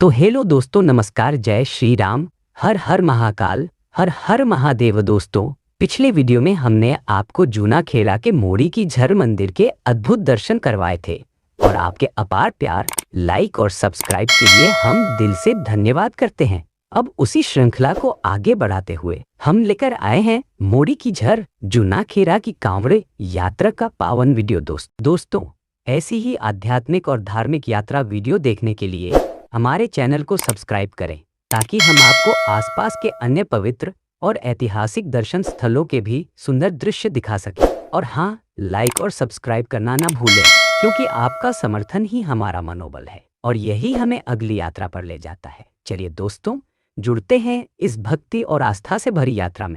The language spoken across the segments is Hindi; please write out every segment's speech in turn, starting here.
तो हेलो दोस्तों, नमस्कार, जय श्री राम, हर हर महाकाल, हर हर महादेव। दोस्तों, पिछले वीडियो में हमने आपको जूनाखेड़ा के मोड़ी की झर मंदिर के अद्भुत दर्शन करवाए थे और आपके अपार प्यार, लाइक और सब्सक्राइब के लिए हम दिल से धन्यवाद करते हैं। अब उसी श्रृंखला को आगे बढ़ाते हुए हम लेकर आए हैं मोड़ी की झर जूनाखेड़ा की कांवड़ यात्रा का पावन वीडियो। दोस्तों, ऐसी ही आध्यात्मिक और धार्मिक यात्रा वीडियो देखने के लिए हमारे चैनल को सब्सक्राइब करें ताकि हम आपको आसपास के अन्य पवित्र और ऐतिहासिक दर्शन स्थलों के भी सुंदर दृश्य दिखा सकें। और हाँ, लाइक और सब्सक्राइब करना ना भूलें, क्योंकि आपका समर्थन ही हमारा मनोबल है और यही हमें अगली यात्रा पर ले जाता है। चलिए दोस्तों, जुड़ते हैं इस भक्ति और आस्था से भरी यात्रा में।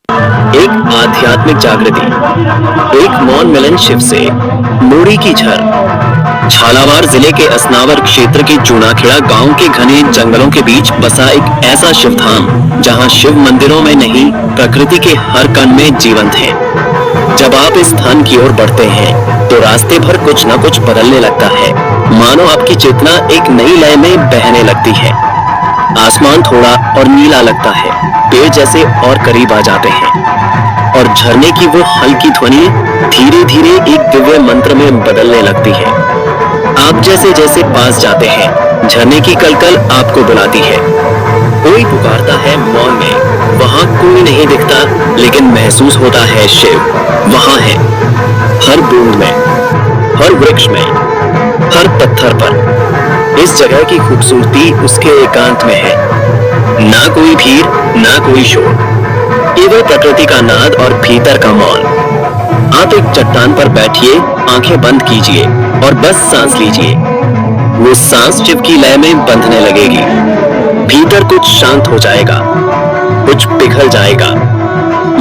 एक आध्यात्मिक जागृति, एक मौन मिलन शिव से। मोड़ी की झर झालावाड़ जिले के असनावर क्षेत्र के जूनाखेड़ा गांव के घने जंगलों के बीच बसा एक ऐसा शिव धाम जहां शिव मंदिरों में नहीं, प्रकृति के हर कण में जीवंत है। जब आप इस स्थान की ओर बढ़ते हैं तो रास्ते भर कुछ न कुछ बदलने लगता है, मानो आपकी चेतना एक नई लय में बहने लगती है। आसमान थोड़ा और नीला लगता है, पेड़ जैसे और करीब आ जाते हैं और झरने की वो हल्की ध्वनि धीरे धीरे एक दिव्य मंत्र में बदलने लगती है। आप जैसे जैसे पास जाते हैं, झरने की कलकल आपको बुलाती है। कोई पुकारता है मौन में, वहां कोई नहीं दिखता, लेकिन महसूस होता है शिव वहां है, हर बूंद में, हर वृक्ष में, हर पत्थर पर। इस जगह की खूबसूरती उसके एकांत में है। ना कोई भीड़, ना कोई शोर, केवल प्रकृति का नाद और भीतर का मौन। आप एक चट्टान पर बैठिए, आंखें बंद कीजिए और बस सांस लीजिए। वो सांस शिव की लय में बंधने लगेगी। भीतर कुछ शांत हो जाएगा, कुछ पिघल जाएगा।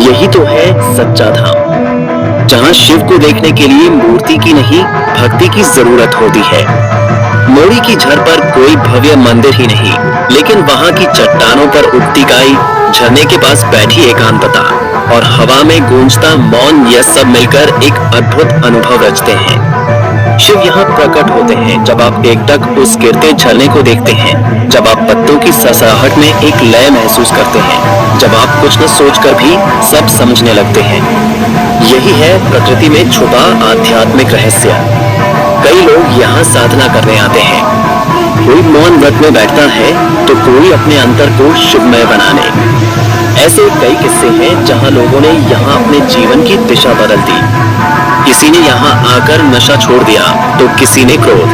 यही तो है सच्चा धाम, जहां शिव को देखने के लिए मूर्ति की नहीं, भक्ति की जरूरत होती है। मोड़ी की झर पर कोई भव्य मंदिर ही नहीं, लेकिन वहां की चट्टानों पर उगती गाय, झरने के पास बैठी एकांतता और हवा में गूंजता मौन, यह सब मिलकर एक अद्भुत अनुभव रचते हैं। शिव यहाँ प्रकट होते हैं जब आप एकटक उस गिरते झरने को देखते हैं, जब आप पत्तों की ससाहट में एक लय महसूस करते हैं, जब आप कुछ न सोचकर भी सब समझने लगते हैं। यही है प्रकृति में छुपा आध्यात्मिक रहस्य। कई लोग यहाँ साधना करने आते हैं, कोई मौन व्रत में बैठता है तो कोई अपने अंतर को शिवमय बनाने। ऐसे कई किस्से हैं जहाँ लोगों ने यहाँ अपने जीवन की दिशा बदल दी। किसी ने यहाँ आकर नशा छोड़ दिया तो किसी ने क्रोध,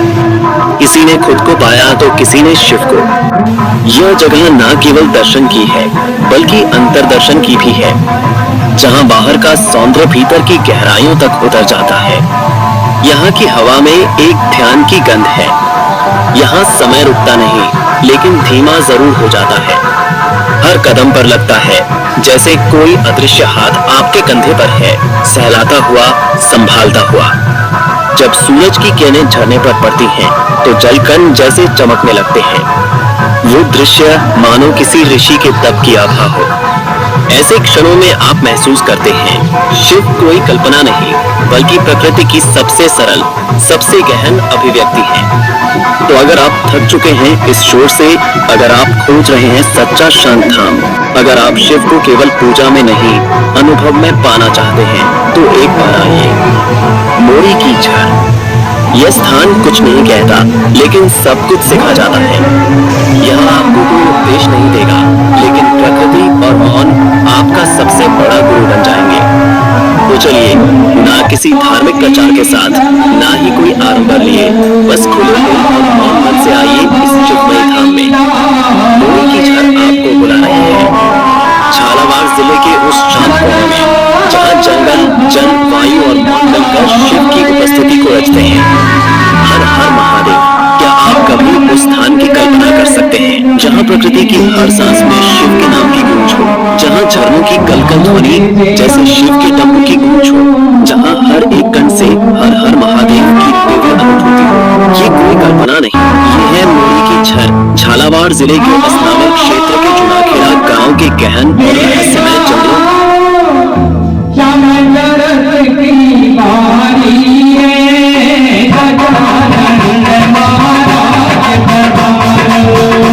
किसी ने खुद को पाया तो किसी ने शिव को। यह जगह न केवल दर्शन की है बल्कि अंतर्दर्शन की भी है, जहाँ बाहर का सौंदर्य भीतर की गहराइयों तक उतर जाता है। यहाँ की हवा में एक ध्यान की गंध है। यहाँ समय रुकता नहीं, लेकिन धीमा जरूर हो जाता है। हर कदम पर लगता है जैसे कोई अदृश्य हाथ आपके कंधे पर है, सहलाता हुआ, संभालता हुआ। जब सूरज की किरणें झरने पर पड़ती हैं, तो जलकण जैसे चमकने लगते हैं। वो दृश्य मानो किसी ऋषि के तप की आभा हो। ऐसे क्षणों में आप महसूस करते हैं शिव कोई कल्पना नहीं, बल्कि प्रकृति की सबसे सरल, सबसे गहन अभिव्यक्ति है। तो अगर आप थक चुके हैं इस शोर से, अगर आप खोज रहे हैं सच्चा शांत धाम, अगर आप शिव को केवल पूजा में नहीं, अनुभव में पाना चाहते हैं, तो एक बार आइए मोड़ी की झर। यह स्थान कुछ नहीं कहता, लेकिन सब कुछ सिखा जाता है। यहाँ आपको कोई उपदेश नहीं देगा, लेकिन प्रकृति और मौन आपका सबसे बड़ा गुरु बन जाएंगे। तो चलिए, ना किसी धार्मिक प्रचार के साथ, ना ही कोई आडंबर लिए, बस खुले दिल और मौन मन से आइए इस शिवमय धाम में। मोड़ी की झर आपको बुला रही है, झालावाड़ जिले के उस शांत कोने में, जहाँ जंगल, जल, वायु और मौन मिलकर शिव की उपस्थिति को रचते हैं। हर हर महादेव। क्या आप कभी उस स्थान की कल्पना कर सकते हैं जहाँ प्रकृति की हर सांस में शिव के नाम की गूंज हो, जहाँ झरनों की कलकल ध्वनि जैसे शिव के डमरू की गूंज हो, जहाँ हर एक कण से हर हर महादेव की दिव्य अनुभूति हो। ये कोई कल्पना नहीं, ये है मोड़ी की झर, झालावाड़ जिले के असनावर क्षेत्र के जूनाखेड़ा गाँव के गहन और रहस्यमय जंगलों। महाराज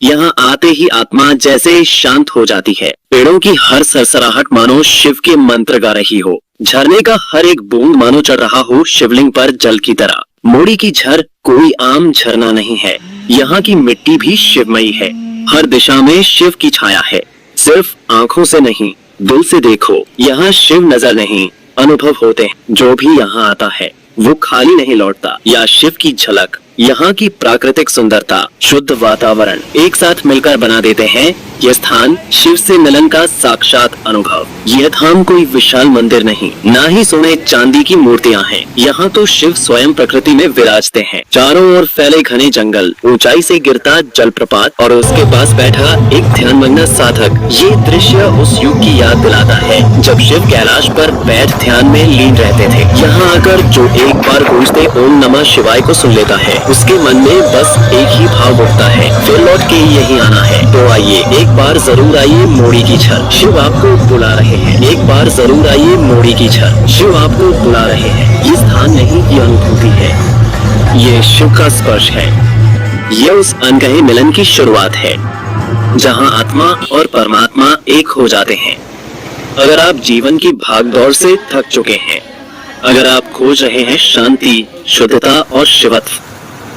यहाँ आते ही आत्मा जैसे शांत हो जाती है। पेड़ों की हर सरसराहट मानो शिव के मंत्र गा रही हो। झरने का हर एक बूंद मानो चढ़ रहा हो शिवलिंग पर जल की तरह। मोड़ी की झर कोई आम झरना नहीं है, यहाँ की मिट्टी भी शिवमयी है। हर दिशा में शिव की छाया है। सिर्फ आंखों से नहीं, दिल से देखो। यहाँ शिव नजर नहीं, अनुभव होते हैं। जो भी यहाँ आता है वो खाली नहीं लौटता। या शिव की झलक यहाँ की प्राकृतिक सुंदरता, शुद्ध वातावरण एक साथ मिलकर बना देते हैं यह स्थान शिव से मिलन का साक्षात अनुभव। यह धाम कोई विशाल मंदिर नहीं, ना ही सोने चांदी की मूर्तियाँ हैं। यहाँ तो शिव स्वयं प्रकृति में विराजते हैं। चारों ओर फैले घने जंगल, ऊंचाई से गिरता जलप्रपात और उसके पास बैठा एक ध्यानमग्न साधक। ये दृश्य उस युग की याद दिलाता है जब शिव कैलाश पर बैठ ध्यान में लीन रहते थे। यहाँ आकर जो एक बार गूंजते ओम नमः शिवाय को सुन लेता है, उसके मन में बस एक ही भाव उठता है, फिर लौट के यही आना है। तो आइए एक बार जरूर आइए मोड़ी की झर, शिव आपको बुला रहे हैं। एक बार जरूर आइए मोड़ी की झर, शिव आपको बुला रहे हैं। ये स्थान नहीं, ये अनुभूति है, ये शिव का स्पर्श है। ये उस अनकहे मिलन की शुरुआत है जहाँ आत्मा और परमात्मा एक हो जाते हैं। अगर आप जीवन की भागदौड़ से थक चुके हैं, अगर आप खोज रहे हैं शांति, शुद्धता और शिवत्व,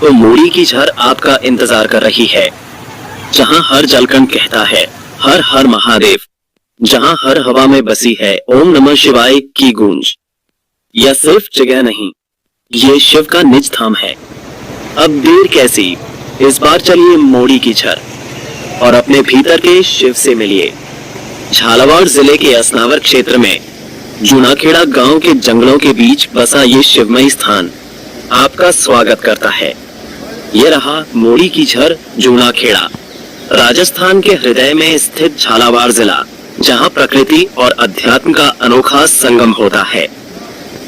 तो मोड़ी की झर आपका इंतजार कर रही है। जहाँ हर जलकण कहता है हर हर महादेव, जहाँ हर हवा में बसी है ओम नमः शिवाय की गूंज। यह सिर्फ जगह नहीं, ये शिव का निज धाम है। अब देर कैसी, इस बार चलिए मोड़ी की झर और अपने भीतर के शिव से मिलिए। झालावाड़ जिले के असनावर क्षेत्र में जूनाखेड़ा गांव के जंगलों के बीच बसा ये शिवमय स्थान आपका स्वागत करता है। ये रहा मोड़ी की झर, जूनाखेड़ा, राजस्थान के हृदय में स्थित झालावाड़ जिला, जहां प्रकृति और अध्यात्म का अनोखा संगम होता है।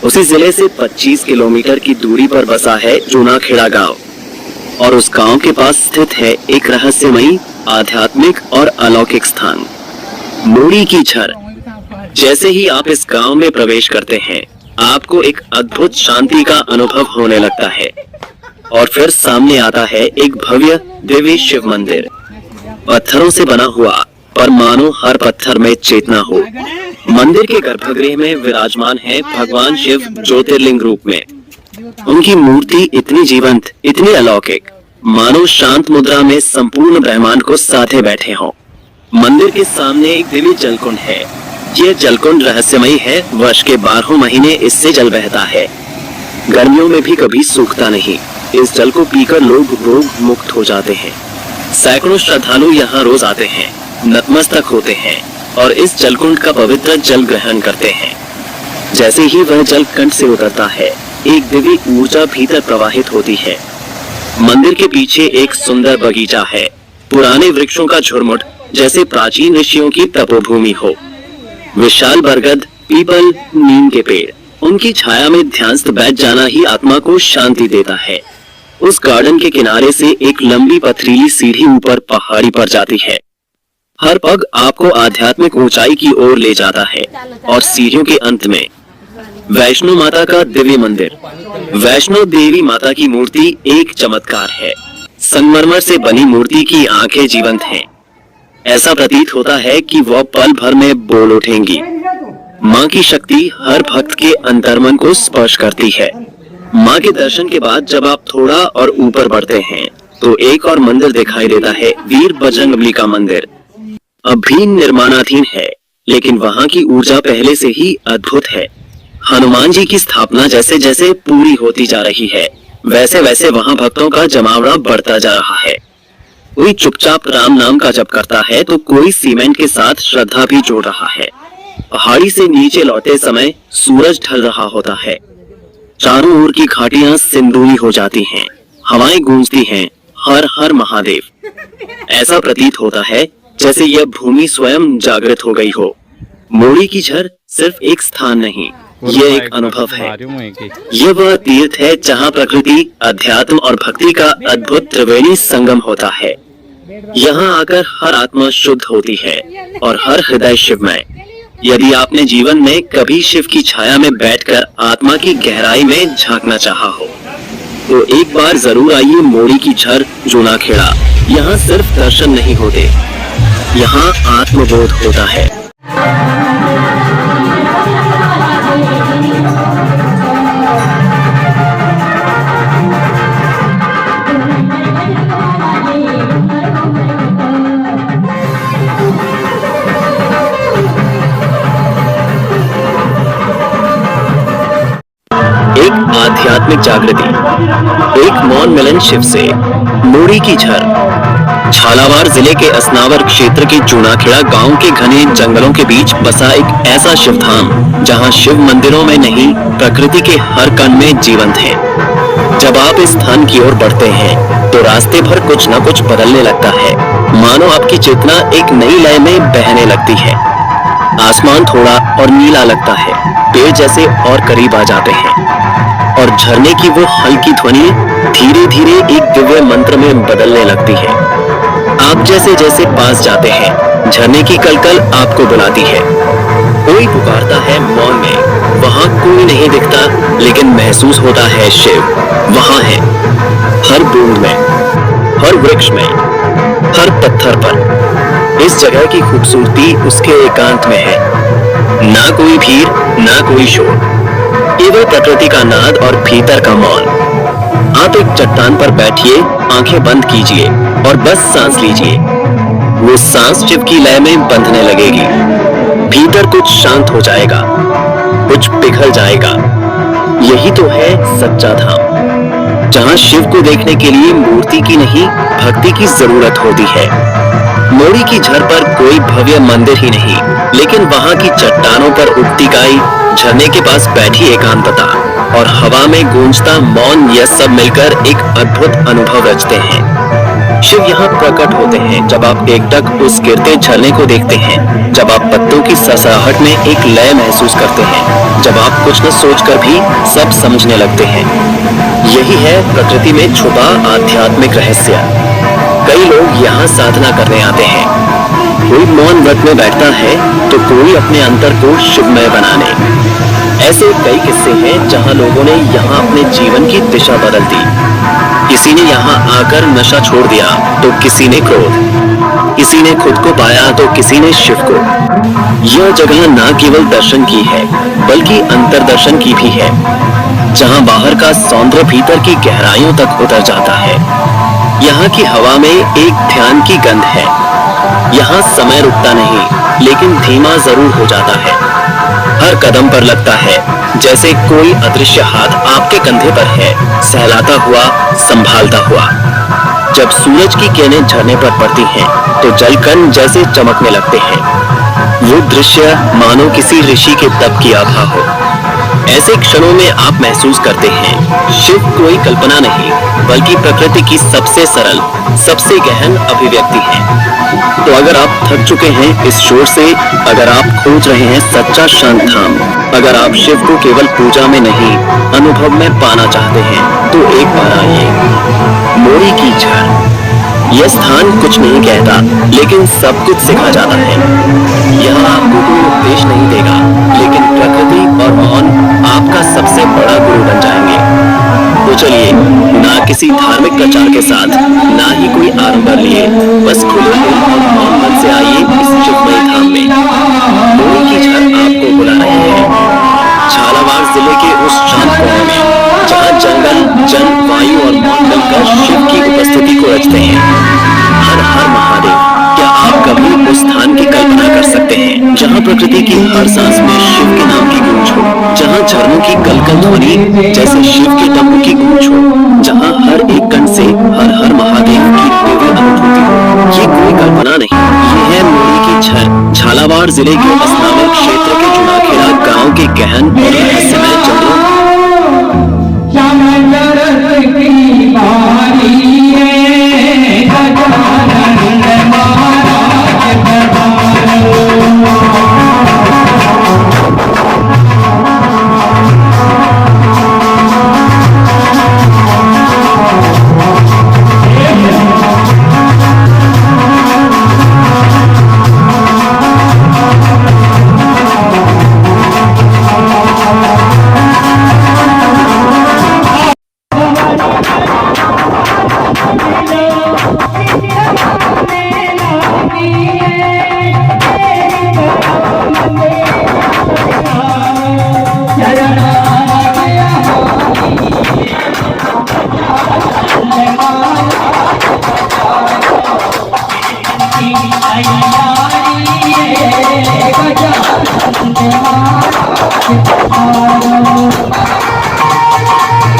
उसी जिले से 25 किलोमीटर की दूरी पर बसा है जूनाखेड़ा गांव और उस गांव के पास स्थित है एक रहस्यमयी, आध्यात्मिक और अलौकिक स्थान, मोड़ी की झर। जैसे ही आप इस गांव में प्रवेश करते हैं, आपको एक अद्भुत शांति का अनुभव होने लगता है और फिर सामने आता है एक भव्य दिव्य शिव मंदिर, पत्थरों से बना हुआ, पर मानो हर पत्थर में चेतना हो। मंदिर के गर्भगृह में विराजमान है भगवान शिव ज्योतिर्लिंग रूप में। उनकी मूर्ति इतनी जीवंत, इतनी अलौकिक, मानो शांत मुद्रा में संपूर्ण ब्रह्मांड को साथे बैठे हों। मंदिर के सामने एक दिव्य जलकुंड है। यह जलकुंड रहस्यमयी है, वर्ष के 12 महीने इससे जल बहता है। गर्मियों में भी कभी सूखता नहीं। इस जल को पीकर लोग रोग मुक्त हो जाते हैं। सैकड़ों श्रद्धालु यहाँ रोज आते हैं, नतमस्तक होते हैं और इस जलकुंड का पवित्र जल ग्रहण करते हैं। जैसे ही वह जल कंठ से उतरता है, एक दिव्य ऊर्जा भीतर प्रवाहित होती है। मंदिर के पीछे एक सुंदर बगीचा है, पुराने वृक्षों का झुरमुट, जैसे प्राचीन ऋषियों की तपोभूमि हो। विशाल बरगद, पीपल, नीम के पेड़, उनकी छाया में ध्यानस्थ बैठ जाना ही आत्मा को शांति देता है। उस गार्डन के किनारे से एक लंबी पथरीली सीढ़ी ऊपर पहाड़ी पर जाती है। हर पग आपको आध्यात्मिक ऊंचाई की ओर ले जाता है और सीढ़ियों के अंत में वैष्णो माता का दिव्य मंदिर। वैष्णो देवी माता की मूर्ति एक चमत्कार है। संगमरमर से बनी मूर्ति की आंखें जीवंत हैं। ऐसा प्रतीत होता है कि वह पल भर में बोल उठेंगी। माँ की शक्ति हर भक्त के अंतर्मन को स्पर्श करती है। माँ के दर्शन के बाद जब आप थोड़ा और ऊपर बढ़ते हैं, तो एक और मंदिर दिखाई देता है, वीर बजरंगबली का मंदिर। अभी निर्माणाधीन है, लेकिन वहाँ की ऊर्जा पहले से ही अद्भुत है। हनुमान जी की स्थापना जैसे जैसे पूरी होती जा रही है, वैसे वैसे वहाँ भक्तों का जमावड़ा बढ़ता जा रहा है। कोई चुपचाप राम नाम का जप करता है, तो कोई सीमेंट के साथ श्रद्धा भी जोड़ रहा है। पहाड़ी से नीचे लौटते समय सूरज ढल रहा होता है। चारों ओर की घाटियां सिंदूरी हो जाती हैं, हवाएं गूंजती हैं, हर हर महादेव। ऐसा प्रतीत होता है जैसे यह भूमि स्वयं जागृत हो गई हो। मोड़ी की झर सिर्फ एक स्थान नहीं, यह एक अनुभव है। यह वह तीर्थ है जहाँ प्रकृति, अध्यात्म और भक्ति का अद्भुत त्रिवेणी संगम होता है। यहाँ आकर हर आत्मा शुद्ध होती है और हर हृदय शिवमय। यदि आपने जीवन में कभी शिव की छाया में बैठकर आत्मा की गहराई में झांकना चाहा हो, तो एक बार जरूर आइए मोड़ी की झर, जूनाखेड़ा। यहाँ सिर्फ दर्शन नहीं होते, यहाँ आत्मबोध होता है। आध्यात्मिक जागृति, एक मौन मिलन शिव से। मूड़ी की झर झालावाड़ जिले के असनावर क्षेत्र के चूनाखेड़ा गांव के घने जंगलों के बीच बसा एक ऐसा शिवधाम जहां शिव मंदिरों में नहीं, प्रकृति के हर कण में जीवंत है। जब आप इस स्थान की ओर बढ़ते हैं तो रास्ते भर कुछ न कुछ बदलने लगता है, मानो आपकी चेतना एक नई लय में बहने लगती है। आसमान थोड़ा और नीला लगता है, पेड़ जैसे और करीब आ जाते हैं और झरने की वो हल्की ध्वनि धीरे धीरे एक दिव्य मंत्र में बदलने लगती है। आप जैसे जैसे पास जाते हैं, झरने की कलकल आपको बुलाती है। कोई पुकारता है मौन में, वहां कोई नहीं दिखता, लेकिन महसूस होता है शिव वहां है, हर बूंद में, हर वृक्ष में, हर पत्थर पर। इस जगह की खूबसूरती उसके एकांत में है। ना कोई भीड़, ना कोई शोर, केवल प्रकृति का नाद और भीतर का मौन। आप एक चट्टान पर बैठिए, आंखें बंद कीजिए और बस सांस लीजिए। वो सांस शिव की लय में बंधने लगेगी। भीतर कुछ शांत हो जाएगा, कुछ पिघल जाएगा। यही तो है सच्चा धाम, जहां शिव को देखने के लिए मूर्ति की नहीं, भक्ति की जरूरत होती है। मूड़ी की झर पर कोई भव्य मंदिर ही नहीं, लेकिन वहां की चट्टानों पर उठती गाय, झरने के पास बैठी एकांतता और हवा में गूंजता मौन, यह सब मिलकर एक अद्भुत अनुभव रचते हैं। शिव यहाँ प्रकट होते हैं जब आप एकटक उस गिरते झरने को देखते हैं, जब आप पत्तों की सरसराहट में एक लय महसूस करते हैं, जब आप कुछ न सोचकर भी सब समझने लगते हैं। यही है प्रकृति में छुपा आध्यात्मिक रहस्य। कई लोग यहाँ साधना करने आते हैं, कोई मौन व्रत में बैठता है तो कोई अपने अंतर को शिवमय बनाने। ऐसे कई किस्से हैं जहाँ लोगों ने यहाँ अपने जीवन की दिशा बदल दी। किसी ने यहाँ आकर नशा छोड़ दिया तो किसी ने क्रोध, किसी ने खुद को पाया तो किसी ने शिव को। यह जगह न केवल दर्शन की है बल्कि अंतर्दर्शन की भी है, जहाँ बाहर का सौंदर्य भीतर की गहराइयों तक उतर जाता है। यहाँ की हवा में एक ध्यान की गंध है। यहाँ समय रुकता नहीं, लेकिन धीमा जरूर हो जाता है। हर कदम पर लगता है जैसे कोई अदृश्य हाथ आपके कंधे पर है, सहलाता हुआ, संभालता हुआ। जब सूरज की किरणें झरने पर पड़ती हैं, तो जलकण जैसे चमकने लगते हैं। वो दृश्य मानो किसी ऋषि के तप की आभा हो। ऐसे क्षणों में आप महसूस करते हैं शिव कोई कल्पना नहीं, बल्कि प्रकृति की सबसे सरल, सबसे गहन अभिव्यक्ति है। तो अगर आप थक चुके हैं इस शोर से, अगर आप खोज रहे हैं सच्चा शांत धाम, अगर आप शिव को केवल पूजा में नहीं, अनुभव में पाना चाहते हैं, तो एक बार आइए मूड़ी की झर। यह स्थान कुछ नहीं कहता, लेकिन सब कुछ सिखा जाता है। यहाँ आपको कोई उपदेश नहीं देगा, लेकिन प्रकृति और मौन आपका सबसे बड़ा गुरु बन जाएंगे। तो चलिए, ना किसी धार्मिक प्रचार के साथ, ना ही कोई आडंबर लिए, बस खुले दिल और मौन मन से आइए इस शिवमय धाम में। मूड़ी की झर आपको बुला रही है, झालावाड़ जिले के उस शांत कोने में, जहाँ जंगल, जल, वायु और मौन मिलकर शिव की उपस्थिति को रचते हैं। हर हर महादेव। क्या आप कभी उस स्थान की कल्पना कर सकते हैं जहाँ प्रकृति की हर सांस में शिव के नाम की गूंज हो, जहाँ झरनों की कलकल ध्वनि जैसे शिव के डमरू की गूंज हो, जहाँ हर एक कण से हर हर महादेव की दिव्य अनुभूति हो। ये कोई कल्पना नहीं, ये है मूड़ी की झर, झालावाड़ जिले के असनावर क्षेत्र के चूनाखेड़ा गाँव के गहन और रहस्यमय जंगलों। Thank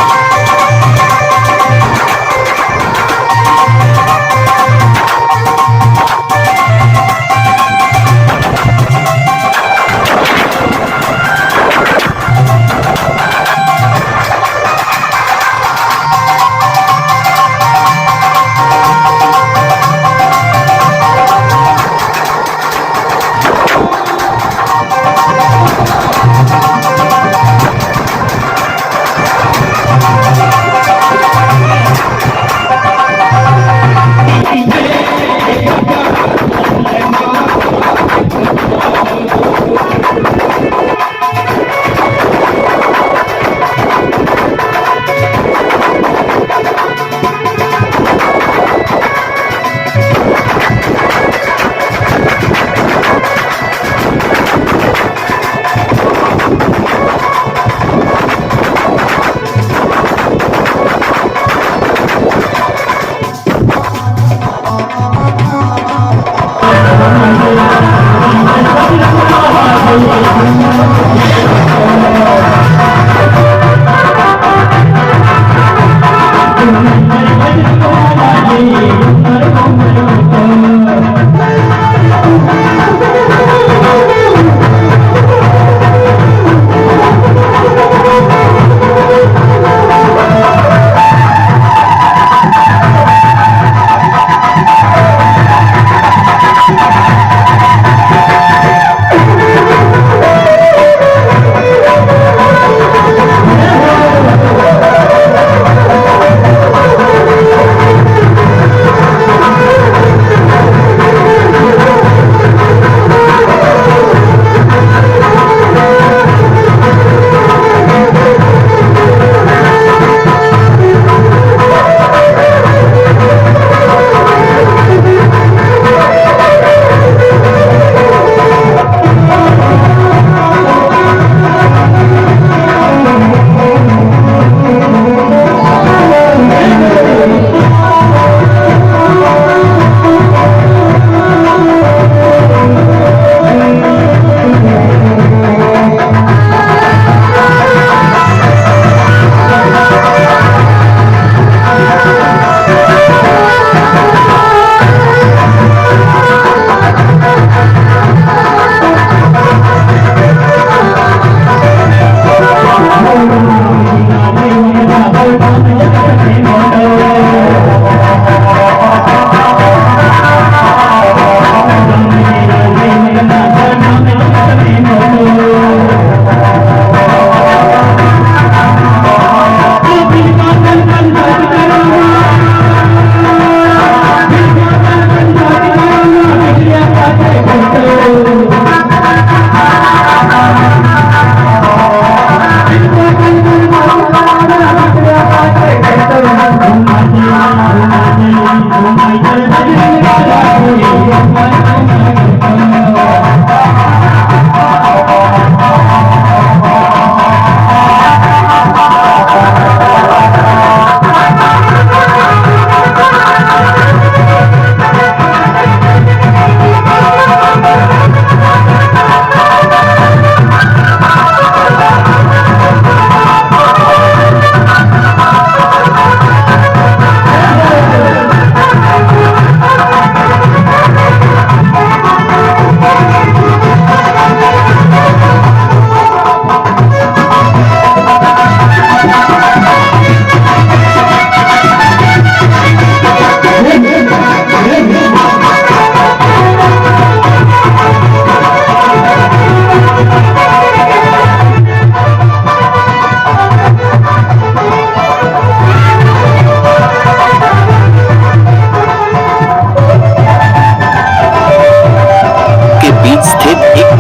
you.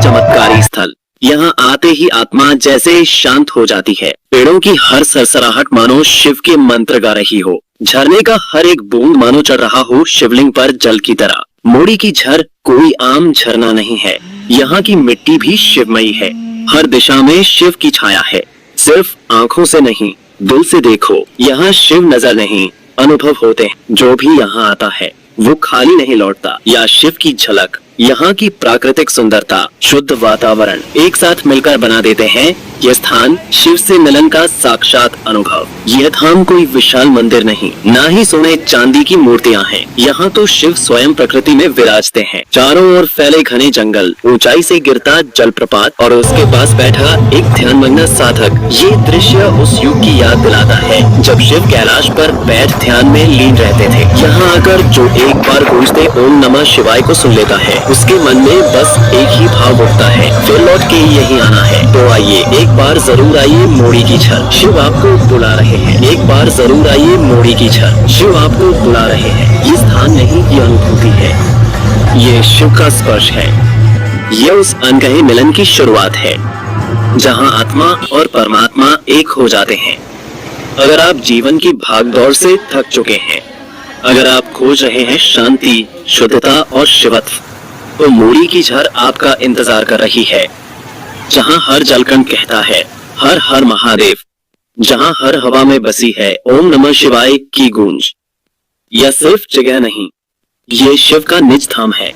चमत्कारी स्थल। यहाँ आते ही आत्मा जैसे शांत हो जाती है। पेड़ों की हर सरसराहट मानो शिव के मंत्र गा रही हो। झरने का हर एक बूंद मानो चढ़ रहा हो शिवलिंग पर जल की तरह। मोड़ी की झर कोई आम झरना नहीं है, यहाँ की मिट्टी भी शिवमयी है। हर दिशा में शिव की छाया है। सिर्फ आंखों से नहीं, दिल से देखो, यहाँ शिव नजर नहीं, अनुभव होते हैं। जो भी यहाँ आता है वो खाली नहीं लौटता। या शिव की झलक, यहाँ की प्राकृतिक सुंदरता, शुद्ध वातावरण एक साथ मिलकर बना देते हैं यह स्थान शिव से मिलन का साक्षात अनुभव। यह धाम कोई विशाल मंदिर नहीं, ना ही सोने चांदी की मूर्तियाँ हैं। यहाँ तो शिव स्वयं प्रकृति में विराजते हैं। चारों ओर फैले घने जंगल, ऊंचाई से गिरता जलप्रपात और उसके पास बैठा एक ध्यानमग्न साधक। ये दृश्य उस युग की याद दिलाता है जब शिव कैलाश पर बैठ ध्यान में लीन रहते थे। यहाँ आकर जो एक बार गूंजते ओम नमः शिवाय को सुन लेता है, उसके मन में बस एक ही भाव उठता है, फिर लौट के यही आना है। तो आइए एक बार जरूर आइए मोड़ी की झर। शिव आपको बुला रहे हैं। एक बार जरूर आइए मोड़ी की झर। शिव आपको बुला रहे हैं। ये स्थान नहीं, ये अनुभूति है, ये शिव का स्पर्श है। ये उस अनकहे मिलन की शुरुआत है जहाँ आत्मा और परमात्मा एक हो जाते हैं। अगर आप जीवन की भागदौड़ से थक चुके हैं, अगर आप खोज रहे हैं शांति, शुद्धता और शिवत्व, तो मोड़ी की झर आपका इंतजार कर रही है। जहाँ हर जलकण कहता है हर हर महादेव, जहाँ हर हवा में बसी है ओम नमः शिवाय की गूंज। यह सिर्फ जगह नहीं, ये शिव का निज धाम है।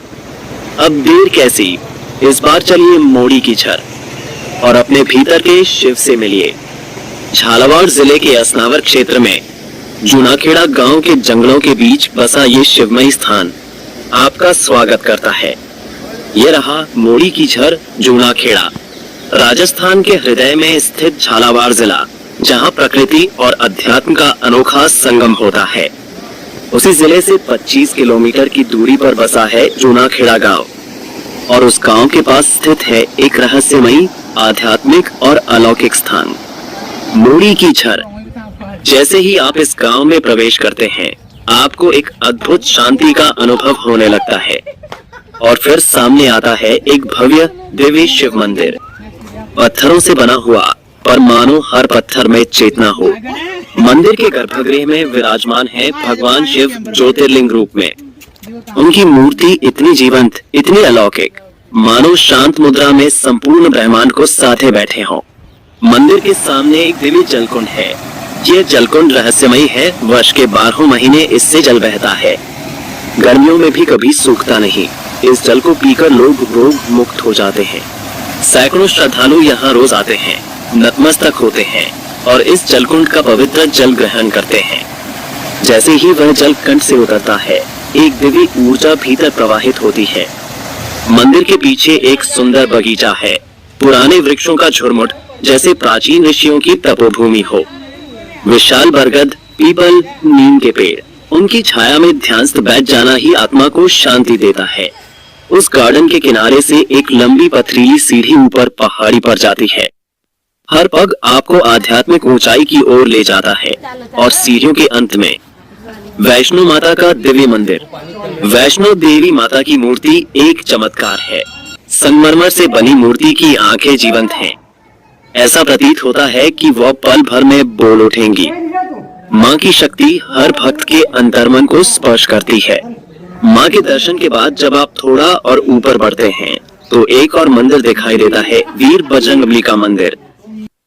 अब देर कैसी, इस बार चलिए मोड़ी की झर और अपने भीतर के शिव से मिलिए। झालावाड़ जिले के असनावर क्षेत्र में जूनाखेड़ा गांव के जंगलों के बीच बसा ये शिवमय स्थान आपका स्वागत करता है। ये रहा मोड़ी की झर, जूनाखेड़ा, राजस्थान के हृदय में स्थित झालावाड़ जिला, जहां प्रकृति और अध्यात्म का अनोखा संगम होता है। उसी जिले से 25 किलोमीटर की दूरी पर बसा है जूनाखेड़ा गांव और उस गांव के पास स्थित है एक रहस्यमयी, आध्यात्मिक और अलौकिक स्थान, मोड़ी की झर। जैसे ही आप इस गांव में प्रवेश करते हैं, आपको एक अद्भुत शांति का अनुभव होने लगता है और फिर सामने आता है एक भव्य दिव्य शिव मंदिर, पत्थरों से बना हुआ, पर मानो हर पत्थर में चेतना हो। मंदिर के गर्भगृह में विराजमान है भगवान शिव ज्योतिर्लिंग रूप में। उनकी मूर्ति इतनी जीवंत, इतनी अलौकिक, मानो शांत मुद्रा में संपूर्ण ब्रह्मांड को साथे बैठे हों। मंदिर के सामने एक दिव्य जलकुंड है। यह जलकुंड रहस्यमयी है। वर्ष के 12 महीने इससे जल बहता है। गर्मियों में भी कभी सूखता नहीं। इस जल को पीकर लोग रोग मुक्त हो जाते हैं। सैकड़ों श्रद्धालु यहाँ रोज आते हैं, नतमस्तक होते हैं और इस जलकुंड का पवित्र जल ग्रहण करते हैं। जैसे ही वह जल कंठ से उतरता है, एक दिव्य ऊर्जा भीतर प्रवाहित होती है। मंदिर के पीछे एक सुंदर बगीचा है, पुराने वृक्षों का झुरमुट, जैसे प्राचीन ऋषियों की तपोभूमि हो। विशाल बरगद, पीपल, नीम के पेड़, उनकी छाया में ध्यानस्थ बैठ जाना ही आत्मा को शांति देता है। उस गार्डन के किनारे से एक लंबी पथरीली सीढ़ी ऊपर पहाड़ी पर जाती है। हर पग आपको आध्यात्मिक ऊंचाई की ओर ले जाता है और सीढ़ियों के अंत में वैष्णो माता का दिव्य मंदिर। वैष्णो देवी माता की मूर्ति एक चमत्कार है। संगमरमर से बनी मूर्ति की आंखें जीवंत हैं। ऐसा प्रतीत होता है कि वह पल भर में बोल उठेंगी। मां की शक्ति हर भक्त के अंतर्मन को स्पर्श करती है। माँ के दर्शन के बाद जब आप थोड़ा और ऊपर बढ़ते हैं तो एक और मंदिर दिखाई देता है, वीर बजरंगबली का मंदिर।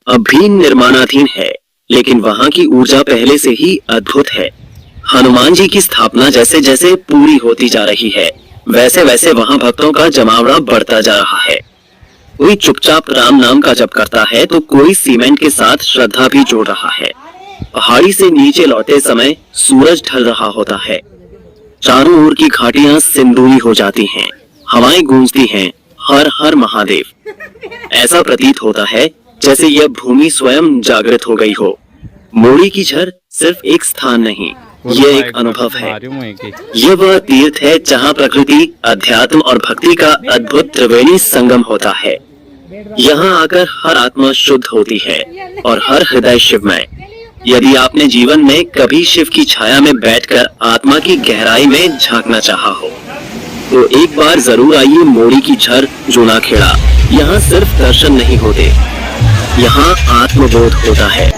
अभी निर्माणाधीन है, लेकिन वहाँ की ऊर्जा पहले से ही अद्भुत है। हनुमान जी की स्थापना जैसे जैसे पूरी होती जा रही है, वैसे वैसे वहाँ भक्तों का जमावड़ा बढ़ता जा रहा है। कोई चुपचाप राम नाम का जप करता है तो कोई सीमेंट के साथ श्रद्धा भी जोड़ रहा है। पहाड़ी से नीचे लौटते समय सूरज ढल रहा होता है। चारों ओर की घाटियां सिंदूरी हो जाती हैं, हवाएं गूंजती हैं, हर हर महादेव। ऐसा प्रतीत होता है जैसे यह भूमि स्वयं जागृत हो गई हो। मोड़ी की झर सिर्फ एक स्थान नहीं, यह एक अनुभव है। यह वह तीर्थ है जहाँ प्रकृति, अध्यात्म और भक्ति का अद्भुत त्रिवेणी संगम होता है। यहाँ आकर हर आत्मा शुद्ध होती है और हर हृदय शिवमय। यदि आपने जीवन में कभी शिव की छाया में बैठकर आत्मा की गहराई में झांकना चाहा हो तो एक बार जरूर आइए मोड़ी की झर, जूनाखेड़ा। यहाँ सिर्फ दर्शन नहीं होते, यहाँ आत्मबोध होता है।